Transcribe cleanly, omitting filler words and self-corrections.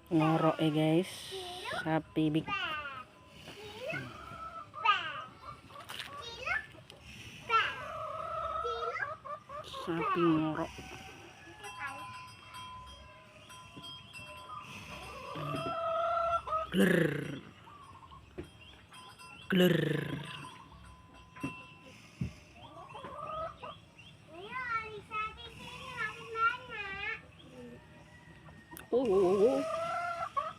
ngorok ya guys, sapi big. Sapi ngorok. Gler. Gler. Oh.